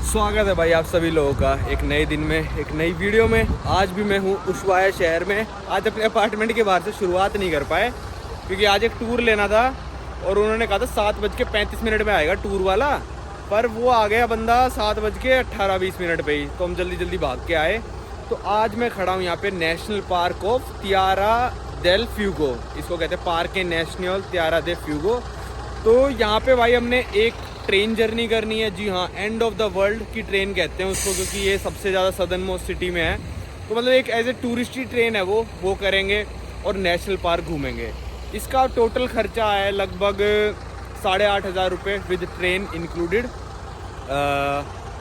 स्वागत है भाई आप सभी लोगों का एक नए दिन में, एक नई वीडियो में। आज भी मैं हूँ उशवाया शहर में। आज अपने अपार्टमेंट के बाहर से शुरुआत नहीं कर पाए क्योंकि आज एक टूर लेना था और उन्होंने कहा था 7:35 में आएगा टूर वाला, पर वो आ गया बंदा 7:18-20 पे ही, तो हम जल्दी जल्दी भाग के आए। तो आज मैं खड़ा हूँ यहाँ पे national park of Tierra del Fuego, इसको कहते हैं park national Tierra de Fuego. तो यहाँ पे भाई हमने एक ट्रेन जर्नी करनी है। जी हाँ, एंड ऑफ द वर्ल्ड की ट्रेन कहते हैं उसको क्योंकि ये सबसे ज़्यादा सदर्न मोस्ट सिटी में है। तो मतलब एक एज ए टूरिस्टी ट्रेन है वो करेंगे और नेशनल पार्क घूमेंगे। इसका टोटल खर्चा है लगभग 8,500 रुपये विद ट्रेन इंक्लूडेड।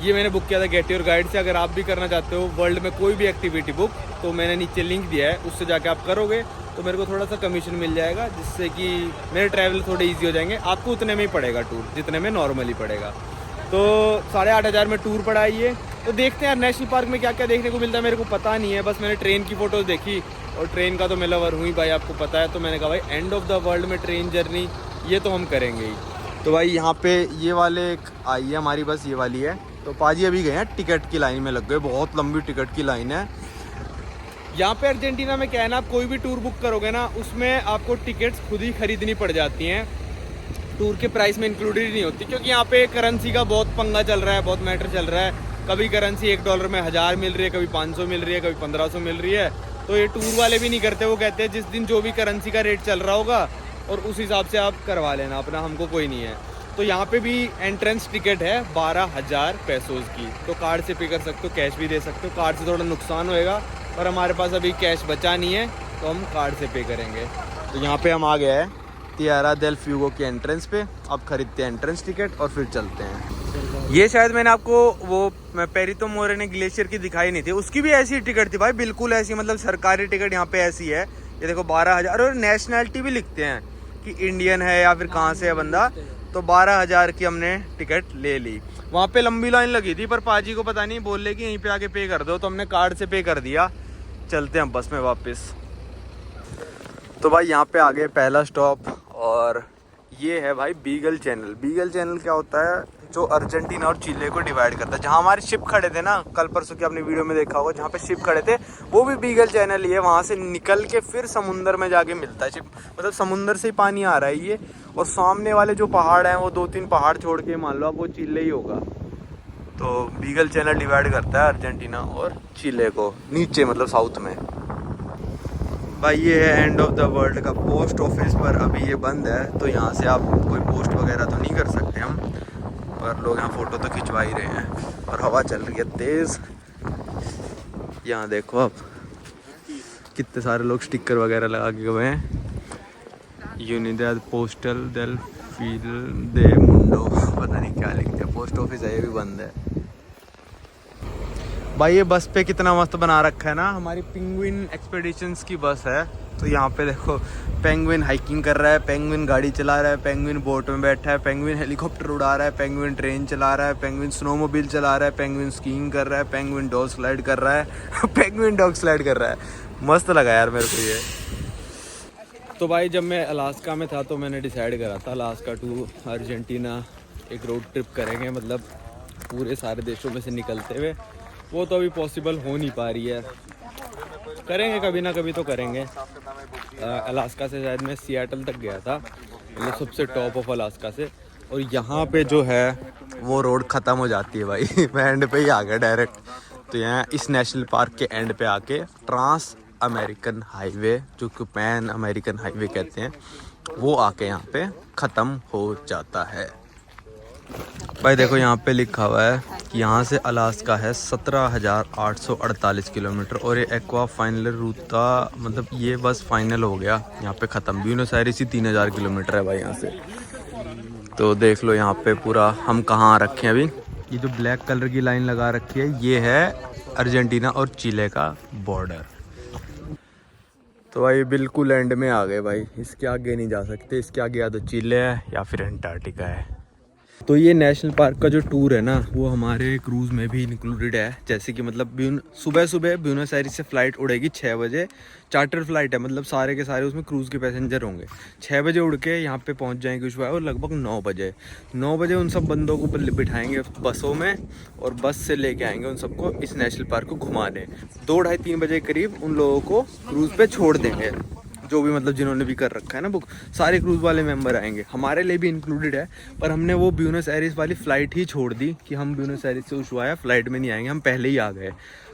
ये मैंने बुक किया था गेट योर गाइड से। अगर आप भी करना चाहते हो वर्ल्ड में कोई भी एक्टिविटी बुक, तो मैंने नीचे लिंक दिया है, उससे जाके आप करोगे तो मेरे को थोड़ा सा कमीशन मिल जाएगा, जिससे कि मेरे ट्रैवल थोड़े इजी हो जाएंगे। आपको उतने में ही पड़ेगा टूर जितने में नॉर्मली पड़ेगा। तो 8,500 में टूर पड़ा है ये। तो देखते हैं यार नेशनल पार्क में क्या क्या देखने को मिलता है, मेरे को पता नहीं है। बस मैंने ट्रेन की फ़ोटोज़ देखी और ट्रेन का तो मैं लवर हुई भाई, आपको पता है। तो मैंने कहा भाई एंड ऑफ द वर्ल्ड में ट्रेन जर्नी ये तो हम करेंगे ही। तो भाई यहाँ पे ये वाले एक आई है हमारी बस, ये वाली है। तो पाजी अभी गए हैं टिकट की लाइन में लग गए, बहुत लंबी टिकट की लाइन है। यहाँ पे अर्जेंटीना में क्या है ना, आप कोई भी टूर बुक करोगे ना उसमें आपको टिकट्स खुद ही खरीदनी पड़ जाती हैं, टूर के प्राइस में इंक्लूडेड नहीं होती, क्योंकि यहाँ पे करेंसी का बहुत पंगा चल रहा है, बहुत मैटर चल रहा है। कभी करेंसी $1 में 1000 मिल रही है, कभी 500 मिल रही है, कभी 1500 मिल रही है। तो ये टूर वाले भी नहीं करते, वो कहते हैं जिस दिन जो भी करेंसी का रेट चल रहा होगा और उस हिसाब से आप करवा लेना अपना, हमको कोई नहीं है। तो यहाँ पे भी एंट्रेंस टिकट है 12,000 पैसोज की। तो कार्ड से पे कर सकते हो, कैश भी दे सकते हो। कार्ड से थोड़ा नुकसान होएगा पर हमारे पास अभी कैश बचा नहीं है, तो हम कार्ड से पे करेंगे। तो यहाँ पे हम आ गए हैं तियारा डेल फ्यूगो की एंट्रेंस पे। अब खरीदते हैं एंट्रेंस टिकट और फिर चलते हैं। ये शायद मैंने आपको वो पेरितो मोरेनो ग्लेशियर की दिखाई नहीं थी, उसकी भी ऐसी टिकट थी भाई, बिल्कुल ऐसी, मतलब सरकारी टिकट यहाँ पे ऐसी है। ये देखो 12,000, और नेशनैलिटी भी लिखते हैं कि इंडियन है या फिर कहाँ से है बंदा। तो 12,000 की हमने टिकट ले ली। वहाँ पे लंबी लाइन लगी थी पर पाजी को पता नहीं, बोल रहे कि यहीं पे आके पे कर दो, तो हमने कार्ड से पे कर दिया। चलते हैं बस में वापस। तो भाई यहाँ पे आ गए पहला स्टॉप, और ये है भाई बीगल चैनल। बीगल चैनल क्या होता है, जो अर्जेंटीना और चिले को डिवाइड करता है। जहाँ हमारे शिप खड़े थे ना, कल परसों की आपने वीडियो में देखा होगा, जहाँ पे शिप खड़े थे वो भी बीगल चैनल ही है। वहाँ से निकल के फिर समुंदर में जाके मिलता है शिप, मतलब समुंदर से ही पानी आ रहा है ये। और सामने वाले जो पहाड़ हैं वो 2-3 पहाड़ छोड़ के मान लो आप वो चिले ही होगा। तो बीगल चैनल डिवाइड करता है अर्जेंटीना और चिले को, नीचे मतलब साउथ में। भाई ये है एंड ऑफ द वर्ल्ड का पोस्ट ऑफिस, पर अभी ये बंद है, तो यहाँ से आप कोई पोस्ट वगैरह तो नहीं कर सकते हम, पर लोग यहाँ फ़ोटो तो खिंचवा ही रहे हैं। और हवा चल रही है तेज़। यहाँ देखो आप कितने सारे लोग स्टिकर वगैरह लगा के गए हैं। यूनिडेड पोस्टल डेल फील दे मुंडो, पता नहीं क्या लिखते हैं। पोस्ट ऑफिस है, ये भी बंद है। भाई ये बस पे कितना मस्त बना रखा है ना, हमारी पेंगुइन एक्सपेडिशंस की बस है। तो यहाँ पे देखो पेंगुइन हाइकिंग कर रहा है, पेंगुइन गाड़ी चला रहा है, पेंगुइन बोट में बैठा है, पेंगुइन हेलीकॉप्टर उड़ा रहा है, पेंगुइन ट्रेन चला रहा है, पेंगुइन स्नोमोबाइल चला रहा है, पेंगुइन स्कीइंग कर रहा है, पेंगुइन डॉग स्लाइड कर रहा है पेंगुइन डॉग स्लाइड कर रहा है। मस्त लगा यार मेरे को ये। तो भाई जब मैं अलास्का में था तो मैंने डिसाइड करा था अलास्का टू अर्जेंटीना एक रोड ट्रिप करेंगे, मतलब पूरे सारे देशों में से निकलते हुए। वो तो अभी पॉसिबल हो नहीं पा रही है, करेंगे कभी ना कभी तो करेंगे। अलास्का से शायद मैं सियाटल तक गया था, मतलब सबसे टॉप ऑफ अलास्का से। और यहाँ पे जो है वो रोड ख़त्म हो जाती है भाई मैं एंड पे ही आ गया डायरेक्ट। तो यहाँ इस नेशनल पार्क के एंड पे आके ट्रांस अमेरिकन हाईवे, जो कि पैन अमेरिकन हाईवे कहते हैं, वो आके यहाँ पे ख़त्म हो जाता है। भाई देखो यहाँ पे लिखा हुआ है कि यहाँ से अलास्का है 17,848 किलोमीटर, और ये एक्वा फाइनल रूट का, मतलब ये बस फाइनल हो गया यहाँ पे ख़त्म। ब्यूनस आयर्स ही 3,000 किलोमीटर है भाई यहाँ से। तो देख लो यहाँ पे पूरा हम कहाँ रखे हैं अभी। ये जो ब्लैक कलर की लाइन लगा रखी है ये है अर्जेंटीना और चिले का बॉर्डर। तो भाई बिल्कुल एंड में आ गए भाई, इसके आगे नहीं जा सकते। इसके आगे या तो चिले है या फिर अंटार्कटिका है। तो ये नेशनल पार्क का जो टूर है ना वो हमारे क्रूज़ में भी इंक्लूडेड है। जैसे कि मतलब सुबह सुबह ब्यूनस आयर्स से फ़्लाइट उड़ेगी 6 बजे, चार्टर फ्लाइट है, मतलब सारे के सारे उसमें क्रूज़ के पैसेंजर होंगे। 6 बजे उड़ के यहाँ पे पहुँच जाएंगे उस और लगभग 9 बजे उन सब बंदों को बिठाएंगे बसों में और बस से लेके आएंगे उन सबको इस नेशनल पार्क को घुमाने। 2-2:30-3 बजे करीब उन लोगों को क्रूज़ पे छोड़ देंगे, जो भी मतलब जिन्होंने भी कर रखा है ना बुक। सारे क्रूज़ वाले मेंबर आएंगे, हमारे लिए भी इंक्लूडेड है, पर हमने वो ब्यूनस आयर्स वाली फ़्लाइट ही छोड़ दी कि हम ब्यूनस आयर्स से उशवाया फ़्लाइट में नहीं आएंगे, हम पहले ही आ गए।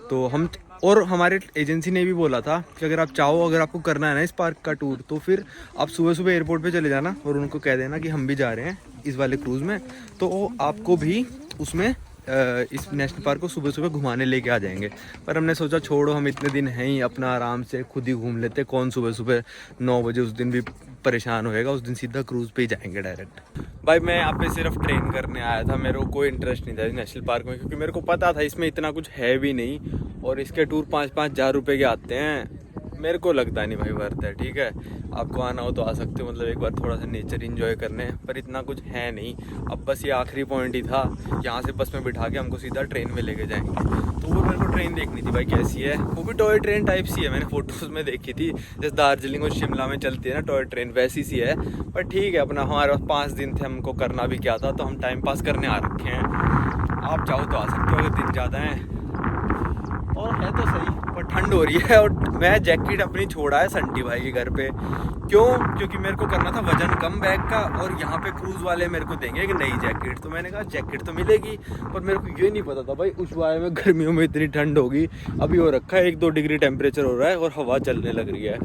तो हम और हमारे एजेंसी ने भी बोला था कि अगर आप चाहो, अगर आपको करना है ना इस पार्क का टूर, तो फिर आप सुबह सुबह एयरपोर्ट पे चले जाना और उनको कह देना कि हम भी जा रहे हैं इस वाले क्रूज़ में, तो वो आपको भी उसमें इस नेशनल पार्क को सुबह सुबह घुमाने लेके आ जाएंगे। पर हमने सोचा छोड़ो, हम इतने दिन हैं ही, अपना आराम से खुद ही घूम लेते। कौन सुबह सुबह 9 बजे उस दिन भी परेशान होएगा, उस दिन सीधा क्रूज़ पे ही जाएंगे डायरेक्ट। भाई मैं यहाँ पे सिर्फ ट्रेन करने आया था, मेरे को कोई इंटरेस्ट नहीं था नेशनल पार्क में, क्योंकि मेरे को पता था इसमें इतना कुछ है भी नहीं और इसके टूर 5-5 हज़ार रुपये के आते हैं। मेरे को लगता नहीं भाई वर्थ है। ठीक है, आपको आना हो तो आ सकते हो, मतलब एक बार थोड़ा सा नेचर एंजॉय करने, पर इतना कुछ है नहीं। अब बस ये आखिरी पॉइंट ही था, यहाँ से बस में बिठा के हमको सीधा ट्रेन में लेके जाएंगे। तो वो मेरे को ट्रेन देखनी थी भाई कैसी है, वो भी टॉय ट्रेन टाइप सी है, मैंने फोटोज़ में देखी थी, जैसे दार्जिलिंग और शिमला में चलती है ना टॉय ट्रेन, वैसी सी है। पर ठीक है, अपना हमारे पास 5 दिन थे, हमको करना भी क्या था, तो हम टाइम पास करने आ रखे हैं। आप चाहो तो आ सकते हो अगर दिन ज़्यादा हैं, और है तो सही, पर ठंड हो रही है। और मैं जैकेट अपनी छोड़ा है संटी भाई के घर पे। क्यों? क्योंकि मेरे को करना था वजन कम बैग का, और यहाँ पे क्रूज़ वाले मेरे को देंगे एक नई जैकेट। तो मैंने कहा जैकेट तो मिलेगी, पर मेरे को ये नहीं पता था भाई उशवाए में गर्मियों में इतनी ठंड होगी। अभी हो रखा है 1-2 डिग्री टेम्परेचर हो रहा है और हवा चलने लग रही है।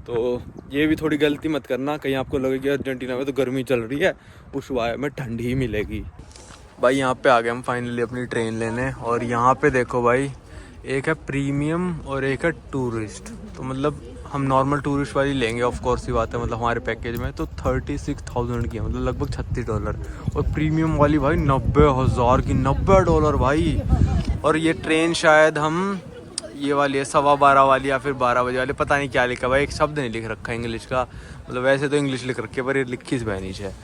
तो ये भी थोड़ी गलती मत करना, कहीं आपको लगे कि अर्जेंटीना में तो गर्मी चल रही है, उशवाए में ठंड ही मिलेगी। भाई यहाँ पे आ गए हम फाइनली अपनी ट्रेन लेने, और यहाँ पे देखो भाई, एक है प्रीमियम और एक है टूरिस्ट। तो मतलब हम नॉर्मल टूरिस्ट वाली लेंगे, ऑफ कोर्स ही बात है, मतलब हमारे पैकेज में तो 36,000 की है, मतलब लगभग $36। और प्रीमियम वाली भाई 90,000 की, $90 भाई। और ये ट्रेन शायद हम ये वाली है 12:15 वाली या फिर 12 बजे वाली, पता नहीं क्या लिखा भाई, एक शब्द नहीं लिख रखा इंग्लिश का, मतलब वैसे तो इंग्लिश लिख रखी है पर ये लिखी स्पेनिश है।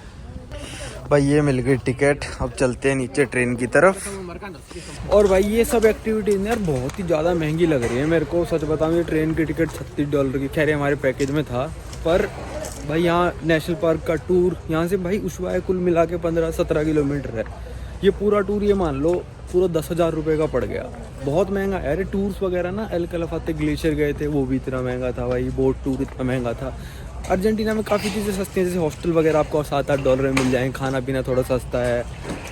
भाई ये मिल गई टिकट, अब चलते हैं नीचे ट्रेन की तरफ। और भाई ये सब एक्टिविटीज़ यार बहुत ही ज़्यादा महंगी लग रही है मेरे को, सच बताऊँ। ये ट्रेन की टिकट $36 की, खैर हमारे पैकेज में था, पर भाई यहाँ नेशनल पार्क का टूर, यहाँ से भाई उशवाए कुल मिला के 15-17 किलोमीटर है। ये पूरा टूर ये मान लो पूरा 10,000 रुपये का पड़ गया। बहुत महंगा है। अरे टूर्स वगैरह ना, एल कलफाते ग्लेशियर गए थे, वो भी इतना महंगा था भाई, बोट टूर इतना महंगा था। अर्जेंटीना में काफ़ी चीज़ें सस्ती हैं, जैसे हॉस्टल वगैरह आपको $7-8 में मिल जाएंगे, खाना पीना थोड़ा सस्ता है,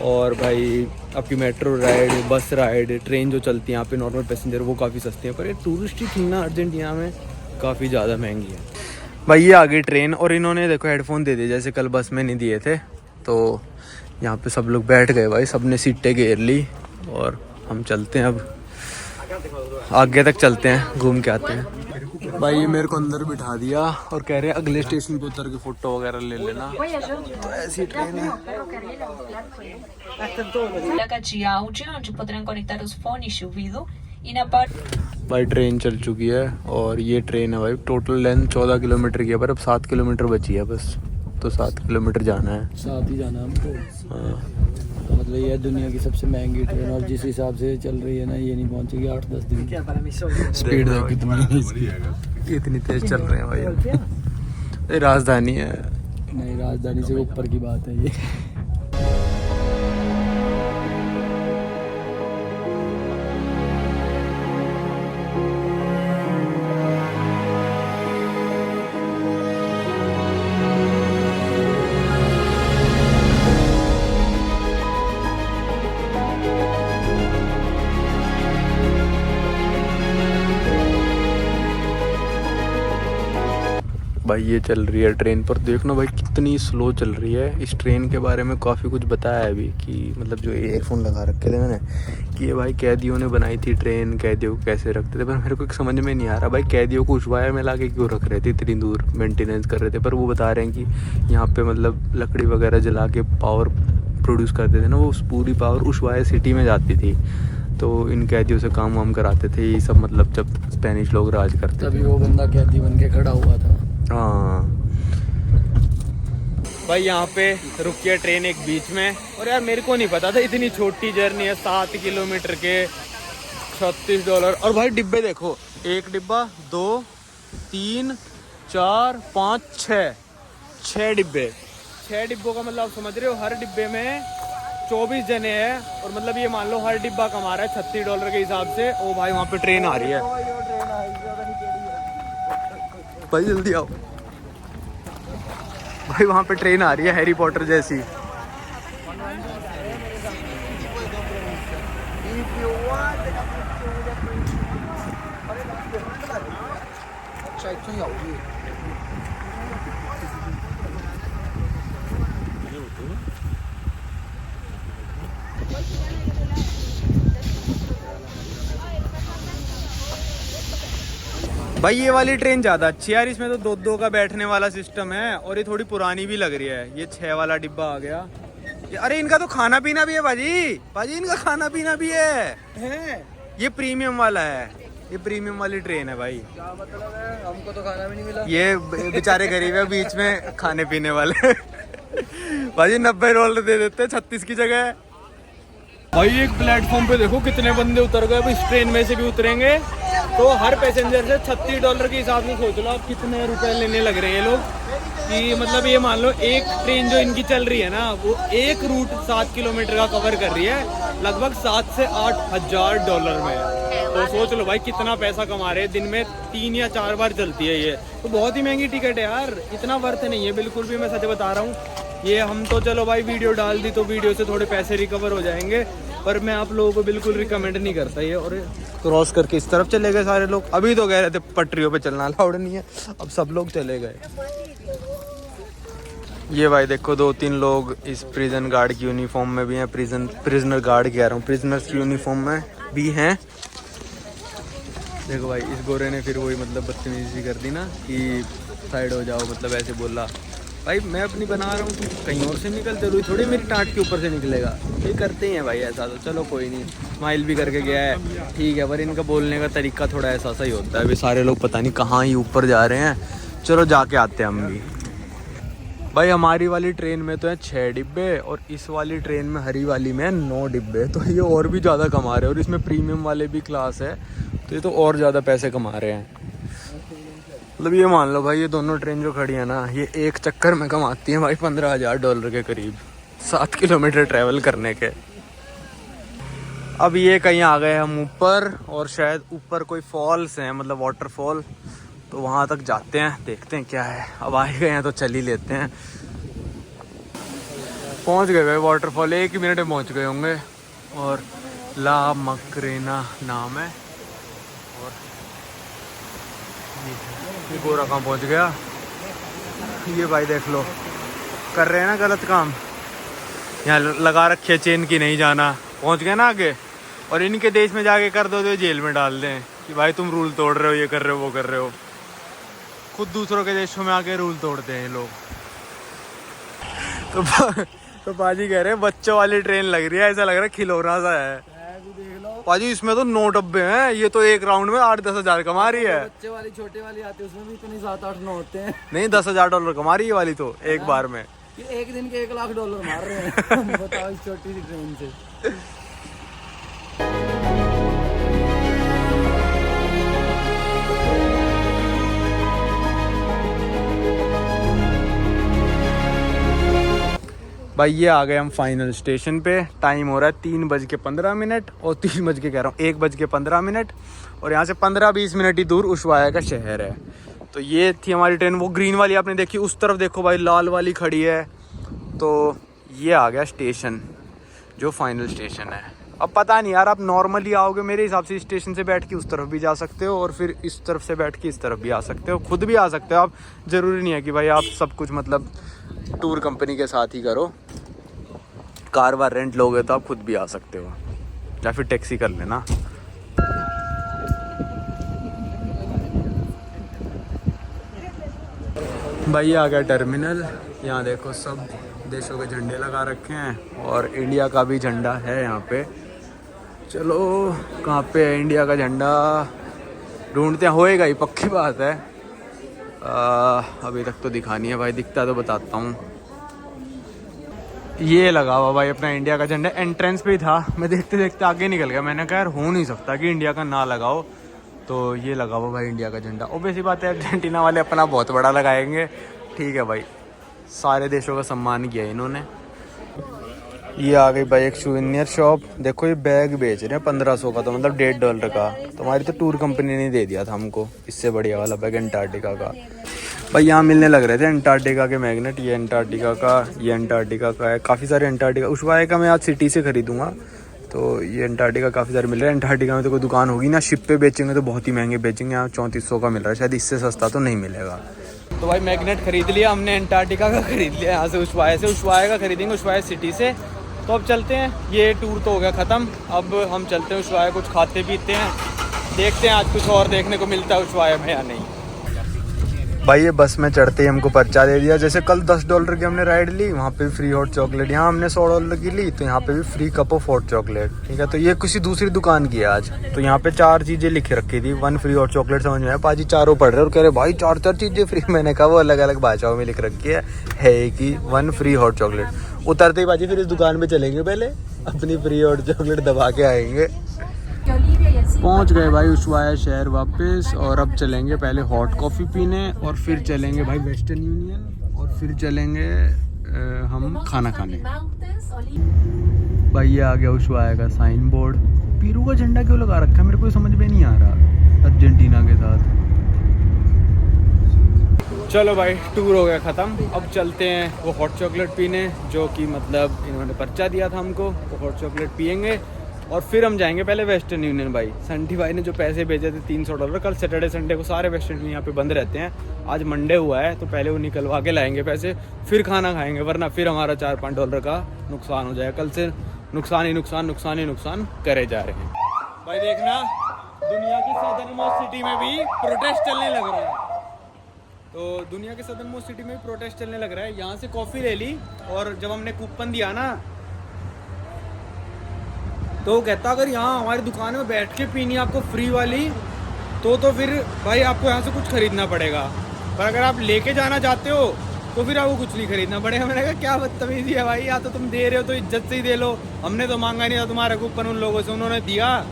और भाई आपकी मेट्रो राइड, बस राइड, ट्रेन जो चलती है यहाँ पे नॉर्मल पैसेंजर, वो काफ़ी सस्ती है। पर ये टूरिस्ट ही थी ना अर्जेंटीना में, काफ़ी ज़्यादा महंगी है। भाई ये आ गई ट्रेन, और इन्होंने देखो हेडफोन दे दिए, जैसे कल बस में नहीं दिए थे। तो यहाँ पे सब लोग बैठ गए भाई, सब ने सीटें घेर ली, और हम चलते हैं अब आगे तक, चलते हैं घूम के आते हैं। भाई ये मेरे को अंदर बिठा दिया और कह रहे हैं अगले स्टेशन पे उतर के फोटो वगैरह ले लेना। तो ऐसी ट्रेन है। भाई ट्रेन चल चुकी है, और ये ट्रेन है भाई, टोटल लेंथ 14 किलोमीटर की है, पर अब 7 किलोमीटर बची है बस, तो 7 किलोमीटर जाना है, 7 ही जाना है हमको। हाँ, तो मतलब ये दुनिया की सबसे महंगी ट्रेन, और जिस हिसाब से चल रही है ना, ये नहीं पहुंचेगी 8-10 दिन। स्पीड देखो कितनी, इतनी तेज चल रहे हैं भाई। ये राजधानी है, नहीं राजधानी से ऊपर की बात है ये। भाई ये चल रही है ट्रेन, पर देखना भाई कितनी स्लो चल रही है। इस ट्रेन के बारे में काफ़ी कुछ बताया है अभी, कि मतलब जो ईयरफोन लगा रखे थे मैंने, कि ये भाई कैदियों ने बनाई थी ट्रेन, कैदियों को कैसे रखते थे। पर मेरे को समझ में नहीं आ रहा भाई, कैदियों को उशवाया में ला के क्यों रख रहे थे, इतनी दूर मेंटेनेंस कर रहे थे। पर वो बता रहे हैं कि यहाँ पे मतलब लकड़ी वगैरह जला के पावर प्रोड्यूस करते थे ना, वो पूरी पावर उशवाया सिटी में जाती थी, तो इन कैदियों से काम वाम कराते थे ये सब, मतलब जब स्पेनिश लोग राज करते, तभी वो बंदा कैदी बन के खड़ा हुआ था। हाँ भाई यहाँ पे रुकी है ट्रेन एक बीच में, और यार मेरे को नहीं पता था इतनी छोटी जर्नी है, 7 किलोमीटर के $36। और भाई डिब्बे देखो, एक डिब्बा, 2, 3, 4, 5, 6 डिब्बे। 6 डिब्बों का मतलब आप समझ रहे हो, हर डिब्बे में 24 जने हैं, और मतलब ये मान लो हर डिब्बा कमा रहा है $36 के हिसाब से। ओ भाई वहाँ पे ट्रेन आ रही है, भाई जल्दी आओ भाई, वहाँ पे ट्रेन आ रही है हैरी पॉटर जैसी। भाई ये वाली ट्रेन ज़्यादा अच्छी है यार, इसमें तो 2-2 का बैठने वाला सिस्टम है, और ये थोड़ी पुरानी भी लग रही है। ये 6 वाला डिब्बा आ गया। अरे इनका तो खाना पीना भी है भाजी इनका खाना पीना भी है। ये प्रीमियम वाला है, ये प्रीमियम वाली ट्रेन है भाई। क्या मतलब है, हमको तो खाना भी नहीं मिला। ये बेचारे गरीब है बीच में खाने पीने वाले भाजी $90 दे देते हैं 36 की जगह। भाई एक प्लेटफॉर्म पे देखो कितने बंदे उतर गए, इस ट्रेन में से भी उतरेंगे तो हर पैसेंजर से $36 के हिसाब से सोच लो आप कितने रुपए लेने लग रहे हैं ये लोग। कि मतलब ये मान लो एक ट्रेन जो इनकी चल रही है ना, वो एक रूट 7 किलोमीटर का कवर कर रही है लगभग 7 से 8 हज़ार डॉलर में। तो सोच लो भाई कितना पैसा कमा रहे हैं, दिन में 3 या 4 बार चलती है ये, तो बहुत ही महंगी टिकट है यार, इतना वर्थ नहीं है बिल्कुल भी, मैं सच बता रहा हूँ। ये हम तो चलो भाई वीडियो डाल दी तो वीडियो से थोड़े पैसे रिकवर हो जाएंगे, पर मैं आप लोगों को बिल्कुल रिकमेंड नहीं करता ये। और क्रॉस करके इस तरफ चले गए सारे लोग, अभी तो कह रहे थे पटरियों पे चलना अलाउड नहीं है, अब सब लोग चले गए। ये भाई देखो 2-3 लोग इस प्रिजन गार्ड की यूनिफॉर्म में भी हैं, प्रिजनर गार्ड कह रहा हूँ, प्रिजनर्स की यूनिफॉर्म में भी हैं। देखो भाई इस गोरे ने फिर वही मतलब बदतमीजी कर दी ना कि साइड हो जाओ, मतलब ऐसे बोला। भाई मैं अपनी बना रहा हूँ, कहीं और से निकल, जरूरी थोड़ी मेरी टाँट के ऊपर से निकलेगा, ये करते हैं भाई ऐसा, तो चलो कोई नहीं, स्माइल भी करके गया है ठीक है, पर इनका बोलने का तरीका थोड़ा ऐसा सा ही होता है। अभी सारे लोग पता नहीं कहाँ ही ऊपर जा रहे हैं, चलो जाके आते हैं हम भी। भाई हमारी वाली ट्रेन में तो है 6 डिब्बे, और इस वाली ट्रेन में हरी वाली में 9 डिब्बे, तो ये और भी ज़्यादा कमा रहे हैं, और इसमें प्रीमियम वाले भी क्लास है, तो ये तो और ज़्यादा पैसे कमा रहे हैं। मतलब ये मान लो भाई ये दोनों ट्रेन जो खड़ी है ना, ये एक चक्कर में कमाती हैं भाई $15,000 के करीब, 7 किलोमीटर ट्रैवल करने के। अब ये कहीं आ गए हम ऊपर, और शायद ऊपर कोई फॉल्स हैं, मतलब वाटरफॉल, तो वहाँ तक जाते हैं, देखते हैं क्या है। अब आ ही गए हैं तो चल ही लेते हैं। पहुँच गए भाई वाटरफॉल, 1 ही मिनट में पहुँच गए होंगे, और ला मकरेना नाम है। और ये गोरा कहाँ पहुँच गया, ये भाई देख लो कर रहे हैं ना गलत काम, यहाँ लगा रखी है चेन की नहीं जाना, पहुँच गए ना आगे, और इनके देश में जाके कर दो तो जेल में डाल दें कि भाई तुम रूल तोड़ रहे हो, ये कर रहे हो, वो कर रहे हो। खुद दूसरों के देशों में आके रूल तोड़ते हैं लोग। तो पाजी कह रहे हैं बच्चों वाली ट्रेन लग रही है, ऐसा लग रहा है खिलौना सा है। पाजी इसमें तो 9 डब्बे हैं, ये तो एक राउंड में 8-10 हज़ार कमा रही है। बच्चे वाली छोटे वाली आती है, उसमें भी इतने 7-8-9 होते हैं। नहीं $10,000 कमा रही है वाली तो एक बार में, ये एक दिन के $1,00,000 मार रहे हैं बताओ इस छोटी सी ट्रेन से। भाई ये आ गए हम फाइनल स्टेशन पे, टाइम हो रहा है 3:15 और 3 कह रहा हूँ 1:15, और यहाँ से 15-20 मिनट ही दूर उशवाया का शहर है। तो ये थी हमारी ट्रेन, वो ग्रीन वाली आपने देखी, उस तरफ देखो भाई लाल वाली खड़ी है। तो ये आ गया स्टेशन, जो फाइनल स्टेशन है। अब पता नहीं यार, आप नॉर्मली आओगे मेरे हिसाब से स्टेशन से बैठ के उस तरफ भी जा सकते हो, और फिर इस तरफ से बैठ के इस तरफ भी आ सकते हो, खुद भी आ सकते हो आप, ज़रूरी नहीं है कि भाई आप सब कुछ मतलब टूर कंपनी के साथ ही करो। कार वार रेंट लोगे तो आप खुद भी आ सकते हो, या फिर टैक्सी कर लेना। भाई आ गया टर्मिनल, यहाँ देखो सब देशों के झंडे लगा रखे हैं, और इंडिया का भी झंडा है यहाँ पे। चलो कहाँ पे है इंडिया का झंडा, ढूंढते होएगा ही, पक्की बात है। अभी तक तो दिखा नहीं है भाई, दिखता तो बताता हूँ। ये लगा हुआ भाई अपना इंडिया का झंडा, एंट्रेंस पे ही था, मैं देखते देखते आगे निकल गया। मैंने कहा यार हो नहीं सकता कि इंडिया का ना लगाओ, तो ये लगा हुआ भाई इंडिया का झंडा। ऑब्वियस सी बात है अर्जेंटीना वाले अपना बहुत बड़ा लगाएंगे, ठीक है भाई, सारे देशों का सम्मान किया इन्होंने। ये आ गई भाई एक सूवेनियर शॉप, देखो ये बैग बेच रहे हैं 1500 का, तो मतलब $1.5 का। तो हमारी तो टूर कंपनी ने दे दिया था हमको इससे बढ़िया वाला बैग एंटार्क्टिका का। भाई यहाँ मिलने लग रहे थे एंटार्क्टिका के मैग्नेट, ये एंटार्क्टिका का, ये एंटार्क्टिका का है, काफ़ी सारे एंटार्क्टिका। उशवाए का मैं आज सिटी से खरीदूंगा, तो ये एंटार्क्टिका काफ़ी सारे मिल रहे हैं। एंटार्क्टिका में तो कोई दुकान होगी ना, शिप पे बेचेंगे तो बहुत ही महंगे बेचेंगे, यहाँ 3400 का मिल रहा है, शायद इससे सस्ता तो नहीं मिलेगा। तो भाई मैग्नेट खरीद लिया हमने, एंटार्क्टिका का खरीद लिया यहाँ से, उशवाए से। उशवाए का खरीदेंगे, उशवाए सिटी से। तो अब चलते हैं, ये टूर तो हो गया ख़त्म, अब हम चलते हैं उशवाए, कुछ खाते पीते हैं, देखते हैं आज कुछ और देखने को मिलता है उशवाए में या नहीं। भाई ये बस में चढ़ते ही हमको पर्चा दे दिया, जैसे कल $10 की हमने राइड ली, वहाँ पे फ्री हॉट चॉकलेट, यहाँ हमने $100 की ली, तो यहाँ पे भी free cup of hot chocolate, ठीक है। तो ये किसी दूसरी दुकान की है आज। तो यहाँ पे 4 चीज़ें लिख रखी थी, 1 फ्री हॉट चॉकलेट, समझ में आया। पाजी चारों पढ़ रहे और कह रहे भाई 4 चीज़ें फ्री। मैंने कहा वो अलग अलग भाषाओं में लिख रखी है कि 1 फ्री हॉट चॉकलेट। उतरते ही बाजी फिर इस दुकान पे चलेंगे, पहले अपनी फ्री हॉट चॉकलेट दबा के आएंगे। पहुंच गए भाई उशवाया शहर वापस, और अब चलेंगे पहले हॉट कॉफ़ी पीने, और फिर चलेंगे भाई वेस्टर्न यूनियन, और फिर चलेंगे हम खाना खाने। भाई ये आ गया उशवाया का साइन बोर्ड। पीरू का झंडा क्यों लगा रखा है मेरे को समझ में नहीं आ रहा, अर्जेंटीना के साथ। चलो भाई टूर हो गया ख़त्म, अब चलते हैं वो हॉट चॉकलेट पीने, जो कि मतलब इन्होंने पर्चा दिया था हमको। वो हॉट चॉकलेट पियेंगे और फिर हम जाएंगे पहले वेस्टर्न यूनियन। भाई संटी भाई ने जो पैसे भेजे थे $300, कल सैटरडे संडे को सारे वेस्टर्न यूनियन यहाँ पे बंद रहते हैं, आज मंडे हुआ है, तो पहले वो निकलवा के लाएंगे पैसे, फिर खाना खाएंगे, वरना फिर हमारा $4-5 का नुकसान हो जाएगा। कल से नुकसान ही नुकसान करे जा रहे हैं। भाई देखना दुनिया की सदर्न मोस्ट सिटी में भी प्रोटेस्ट चलने लग रहा है, तो दुनिया के सदर्न मोस्ट सिटी में भी प्रोटेस्ट चलने लग रहा है। यहाँ से कॉफ़ी ले ली, और जब हमने कूपन दिया ना, तो वो कहता अगर यहाँ हमारी दुकान में बैठ के पीनी आपको फ्री वाली, तो फिर भाई आपको यहाँ से कुछ खरीदना पड़ेगा, पर अगर आप लेके जाना चाहते हो तो फिर आपको कुछ नहीं खरीदना पड़ेगा। मैंने कहा क्या बदतमीजी है भाई, या तो तुम दे रहे हो तो इज्जत से ही दे लो, हमने तो मांगा नहीं था तुम्हारा कूपन उन लोगों से, उन्होंने दिया।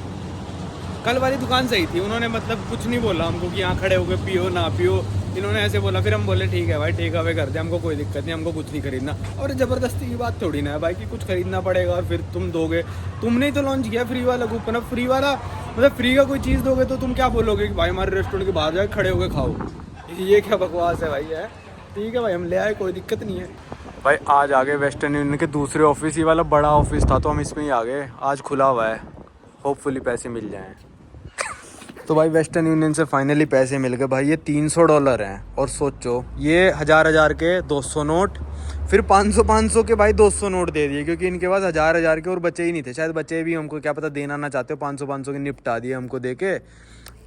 कल वाली दुकान सही थी, उन्होंने मतलब कुछ नहीं बोला हमको कि यहाँ खड़े होकर पियो ना पियो, इन्होंने ऐसे बोला। फिर हम बोले ठीक है भाई टेक अवे कर दे, हमको कोई दिक्कत नहीं, हमको कुछ नहीं खरीदना। और ज़बरदस्ती की बात थोड़ी ना है भाई कि कुछ खरीदना पड़ेगा और फिर तुम दोगे। तुमने ही तो लॉन्च किया फ्री वाला कूपन, अब फ्री वाला मतलब फ्री का कोई चीज़ दोगे तो तुम क्या बोलोगे कि भाई हमारे रेस्टोरेंट के बाहर जाके खड़े होकर खाओ, ये क्या बकवास है भाई। है ठीक है भाई, हम ले आए, कोई दिक्कत नहीं है। भाई आज आ गए वेस्टर्न यूनियन के दूसरे ऑफिस, ये वाला बड़ा ऑफिस था तो हम इसमें ही आ गए, आज खुला हुआ है, होपफुली पैसे मिल जाएँ। तो भाई वेस्टर्न यूनियन से फाइनली पैसे मिल गए भाई, ये $300 हैं, और सोचो ये 1000 के 200 नोट, फिर 500 के भाई 200 नोट दे दिए, क्योंकि इनके पास 1000 के और बचे ही नहीं थे, शायद बचे भी, हमको क्या पता देना ना चाहते हो, 500 के निपटा दिए हमको दे के।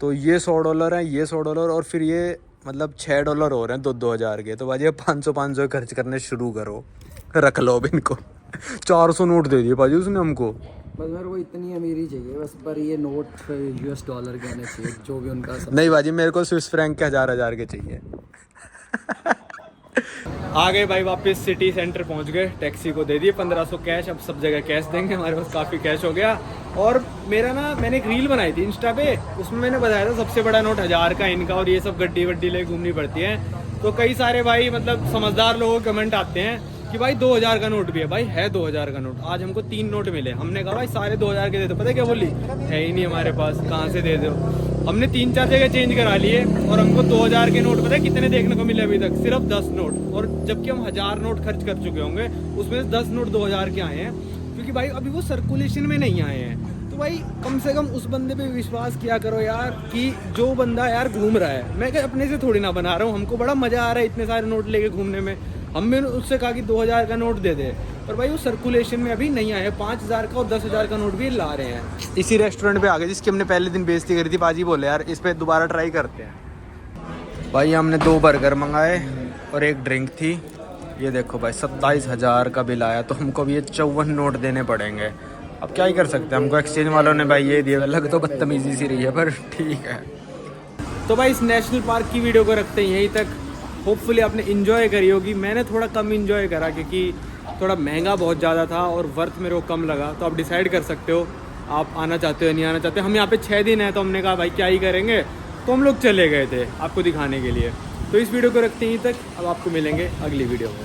तो ये $100 हैं, ये $100, और फिर ये मतलब $6 हो रहे हैं 2-2000 के। तो भाई ये 500 खर्च करने शुरू करो, रख लो अब इनको। 400 नोट दे दिए भाजी उसने हमको। बस मेरे को इतनी अमीरी चाहिए बस, पर ये नोट $US के आने चाहिए, जो भी उनका सब। नहीं बाजी, मेरे को स्विस फ्रैंक के 1000 के चाहिए। आ गए भाई वापस सिटी सेंटर पहुंच गए, टैक्सी को दे दिए 1500 कैश, अब सब जगह कैश देंगे, हमारे पास काफ़ी कैश हो गया। और मेरा ना मैंने एक रील बनाई थी इंस्टा पे, उसमें मैंने बताया था सबसे बड़ा नोट 1000 का इनका, और ये सब गड्डी वड्डी लेके घूमनी पड़ती है। तो कई सारे भाई मतलब समझदार लोगों के कमेंट आते हैं कि भाई 2000 का नोट भी है। भाई है 2000 का नोट, आज हमको 3 नोट मिले, हमने कहा भाई सारे 2000 के दे दो। पता है क्या बोली, है ही नहीं हमारे पास, कहाँ से दे दो। हमने 3-4 जगह चेंज करा लिए, और हमको 2000 के नोट पता है कितने देखने को मिले अभी तक, सिर्फ 10 नोट। और जबकि हम 1000 नोट खर्च कर चुके होंगे, उसमें से 10 नोट 2000 के आए हैं, क्योंकि भाई अभी वो सर्कुलेशन में नहीं आए हैं। तो भाई कम से कम उस बंदे पे विश्वास किया करो यार, कि जो बंदा यार घूम रहा है, मैं क्या अपने से थोड़ी ना बना रहा हूँ, हमको बड़ा मजा आ रहा है इतने सारे नोट लेके घूमने में। हमने उससे कहा कि 2000 का नोट दे दे, पर भाई वो सर्कुलेशन में अभी नहीं आया। 5000 का और 10,000 का नोट भी ला रहे हैं। इसी रेस्टोरेंट पे आ गए जिसकी हमने पहले दिन बेइज्जती करी थी, पाजी बोले यार इस पे दोबारा ट्राई करते हैं। भाई हमने 2 बर्गर मंगाए और एक ड्रिंक थी, ये देखो भाई 27,000 का बिल आया, तो हमको भी ये 54 नोट देने पड़ेंगे। अब क्या ही कर सकते हैं, हमको एक्सचेंज वालों ने भाई ये दिया, लग तो बदतमीजी सी रही है पर ठीक है। तो भाई इस नेशनल पार्क की वीडियो को रखते हैं यहीं तक। होपफुली आपने इन्जॉय करी होगी, मैंने थोड़ा कम इन्जॉय करा, क्योंकि थोड़ा महंगा बहुत ज़्यादा था और वर्थ मेरे को कम लगा। तो आप डिसाइड कर सकते हो आप आना चाहते हो नहीं आना चाहते। हम यहाँ पे 6 दिन हैं तो हमने कहा भाई क्या ही करेंगे, तो हम लोग चले गए थे आपको दिखाने के लिए। तो इस वीडियो को रखते ही तक, अब आपको मिलेंगे अगली वीडियो में।